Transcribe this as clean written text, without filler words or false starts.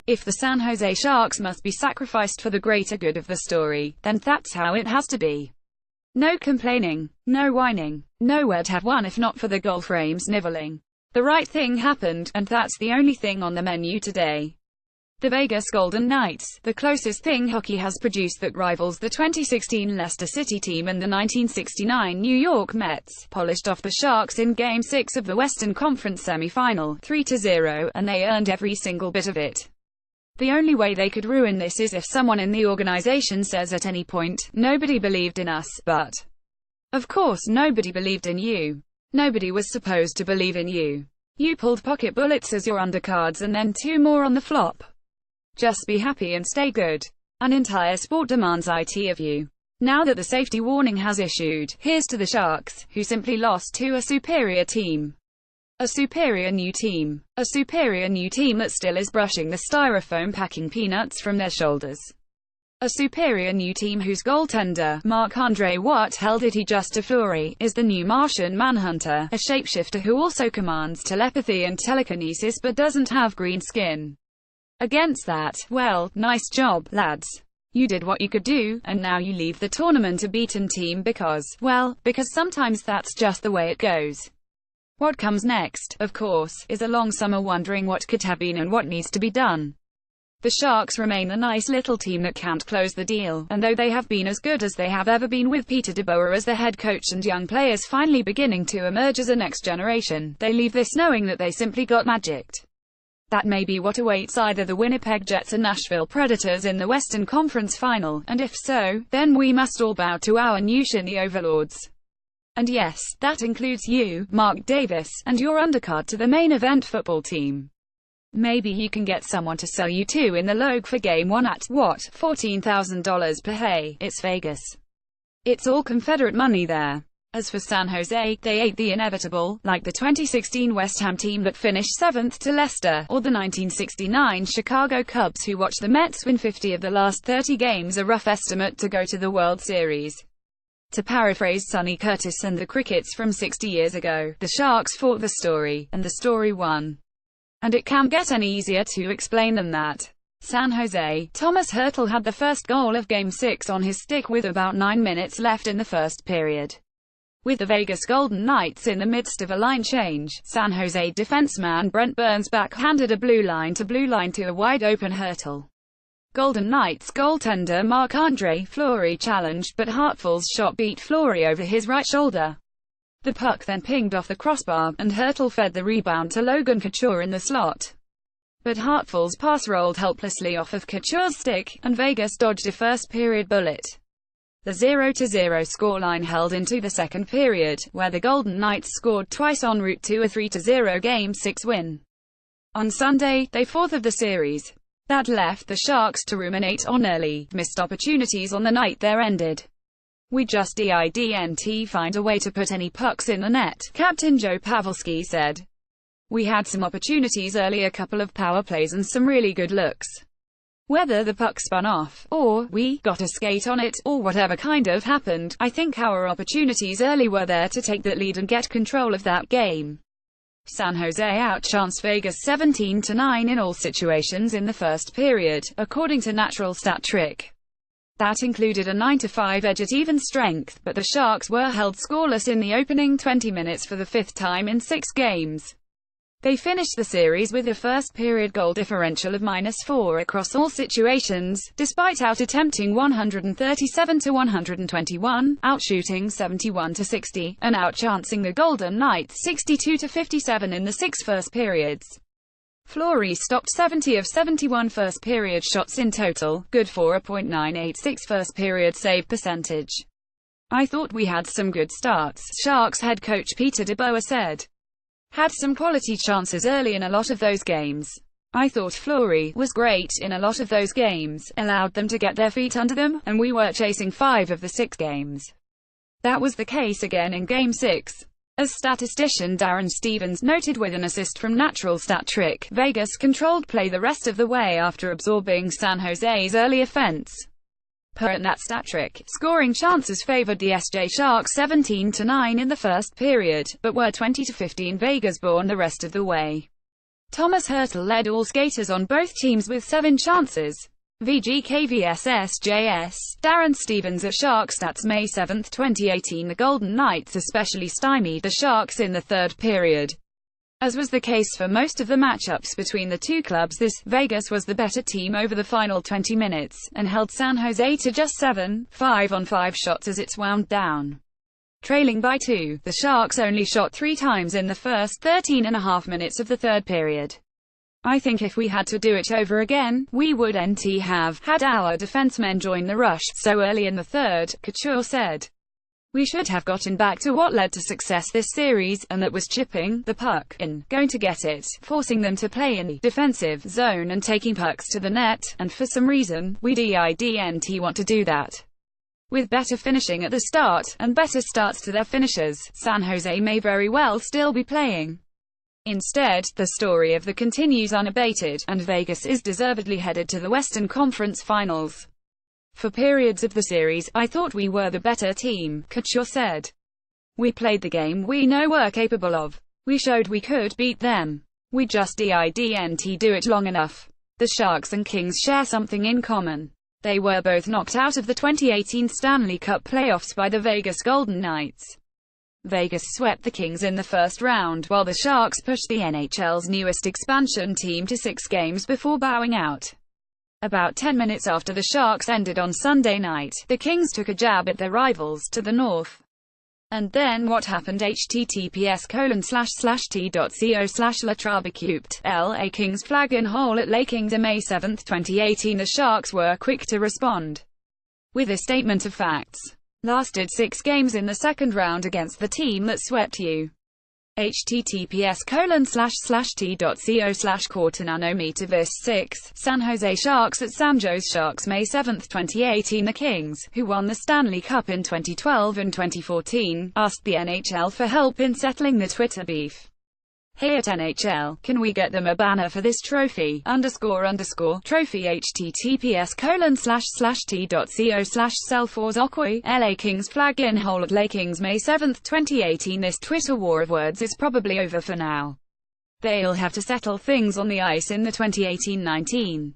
If the San Jose Sharks must be sacrificed for the greater good of the story, then that's how it has to be. No complaining, no whining, nowhere'd have won if not for the goal frames niveling. The right thing happened, and that's the only thing on the menu today. The Vegas Golden Knights, the closest thing hockey has produced that rivals the 2016 Leicester City team and the 1969 New York Mets, polished off the Sharks in Game 6 of the Western Conference semifinal, 3-0, and they earned every single bit of it. The only way they could ruin this is if someone in the organization says at any point, "Nobody believed in us," but of course nobody believed in you. Nobody was supposed to believe in you. You pulled pocket bullets as your undercards and then 2 more on the flop. Just be happy and stay good. An entire sport demands it of you. Now that the safety warning has issued, here's to the Sharks, who simply lost to a superior team. A superior new team. A superior new team that still is brushing the styrofoam packing peanuts from their shoulders. A superior new team whose goaltender, Marc-Andre What held it he just to Fleury, is the new Martian Manhunter, a shapeshifter who also commands telepathy and telekinesis but doesn't have green skin. Against that, well, nice job, lads. You did what you could do, and now you leave the tournament a beaten team because sometimes that's just the way it goes. What comes next, of course, is a long summer wondering what could have been and what needs to be done. The Sharks remain the nice little team that can't close the deal, and though they have been as good as they have ever been with Peter DeBoer as the head coach and young players finally beginning to emerge as a next generation, they leave this knowing that they simply got magicked. That may be what awaits either the Winnipeg Jets or Nashville Predators in the Western Conference Final, and if so, then we must all bow to our new Shinny overlords. And yes, that includes you, Mark Davis, and your undercard to the main event football team. Maybe you can get someone to sell you 2 in the Logue for Game 1 at, what, $14,000 per hey, it's Vegas. It's all Confederate money there. As for San Jose, they ate the inevitable, like the 2016 West Ham team that finished 7th to Leicester, or the 1969 Chicago Cubs who watched the Mets win 50 of the last 30 games, a rough estimate to go to the World Series. To paraphrase Sonny Curtis and the Crickets from 60 years ago, the Sharks fought the story, and the story won. And it can't get any easier to explain than that. San Jose, Thomas Hertl had the first goal of Game 6 on his stick with about 9 minutes left in the first period. With the Vegas Golden Knights in the midst of a line change, San Jose defenseman Brent Burns backhanded a blue line to a wide-open Hertl. Golden Knights goaltender Marc-Andre Fleury challenged, but Hartford's shot beat Fleury over his right shoulder. The puck then pinged off the crossbar, and Hertl fed the rebound to Logan Couture in the slot. But Hartford's pass rolled helplessly off of Couture's stick, and Vegas dodged a first-period bullet. The 0-0 scoreline held into the second period, where the Golden Knights scored twice en route to a 3-0 Game 6 win. On Sunday, day 4th of the series. That left the Sharks to ruminate on early, missed opportunities on the night there ended. "We just didn't find a way to put any pucks in the net," Captain Joe Pavelski said. "We had some opportunities early, a couple of power plays and some really good looks. Whether the puck spun off, or we got a skate on it, or whatever kind of happened, I think our opportunities early were there to take that lead and get control of that game." San Jose outchanced Vegas 17-9 in all situations in the first period, according to Natural Stat Trick. That included a 9-5 edge at even strength, but the Sharks were held scoreless in the opening 20 minutes for the 5th time in 6 games. They finished the series with a first-period goal differential of -4 across all situations, despite out-attempting 137-121, outshooting 71-60, and outchancing the Golden Knights 62-57 in the 6 first periods. Fleury stopped 70 of 71 first-period shots in total, good for a .986 first-period save percentage. "I thought we had some good starts," Sharks head coach Peter DeBoer said. "Had some quality chances early in a lot of those games. I thought Fleury was great in a lot of those games, allowed them to get their feet under them, and we were chasing 5 of the 6 games. That was the case again in Game 6. As statistician Darren Stevens noted with an assist from Natural Stat Trick, Vegas controlled play the rest of the way after absorbing San Jose's early offense. Per Nat Stat Trick, scoring chances favored the SJ Sharks 17-9 in the first period, but were 20-15 Vegas-born the rest of the way. Thomas Hertel led all skaters on both teams with 7 chances. VGKVSSJS, Darren Stevens at Shark Stats, May 7, 2018. The Golden Knights especially stymied the Sharks in the third period. As was the case for most of the matchups between the two clubs, Vegas was the better team over the final 20 minutes, and held San Jose to just 7 5-on-5 shots as it wound down. Trailing by 2, the Sharks only shot 3 times in the first 13.5 minutes of the third period. I think if we had to do it over again, we would have had our defensemen join the rush so early in the third, Couture said. We should have gotten back to what led to success this series, and that was chipping the puck in, going to get it, forcing them to play in the defensive zone and taking pucks to the net, and for some reason, we didn't want to do that. With better finishing at the start, and better starts to their finishes, San Jose may very well still be playing. Instead, the story of the continues unabated, and Vegas is deservedly headed to the Western Conference Finals. For periods of the series, I thought we were the better team, Couture said. We played the game we know we're capable of. We showed we could beat them. We just didn't do it long enough. The Sharks and Kings share something in common. They were both knocked out of the 2018 Stanley Cup playoffs by the Vegas Golden Knights. Vegas swept the Kings in the first round, while the Sharks pushed the NHL's newest expansion team to 6 games before bowing out. About 10 minutes after the Sharks ended on Sunday night, the Kings took a jab at their rivals to the north. And then what happened? https://t.co/latrabecuped, LA Kings flag in hole at Lake Kings. May 7, 2018. The Sharks were quick to respond with a statement of facts. Lasted 6 games in the second round against the team that swept you. https://t.co/cortinanometervis 6, San Jose Sharks at San Jose Sharks. May 7, 2018. The Kings, who won the Stanley Cup in 2012 and 2014, asked the NHL for help in settling the Twitter beef. Hey at NHL, can we get them a banner for this trophy? __trophy https://t.co/self4zokoi, LA Kings flag in hole at Lake Kings. May 7, 2018. This Twitter war of words is probably over for now. They'll have to settle things on the ice in the 2018-19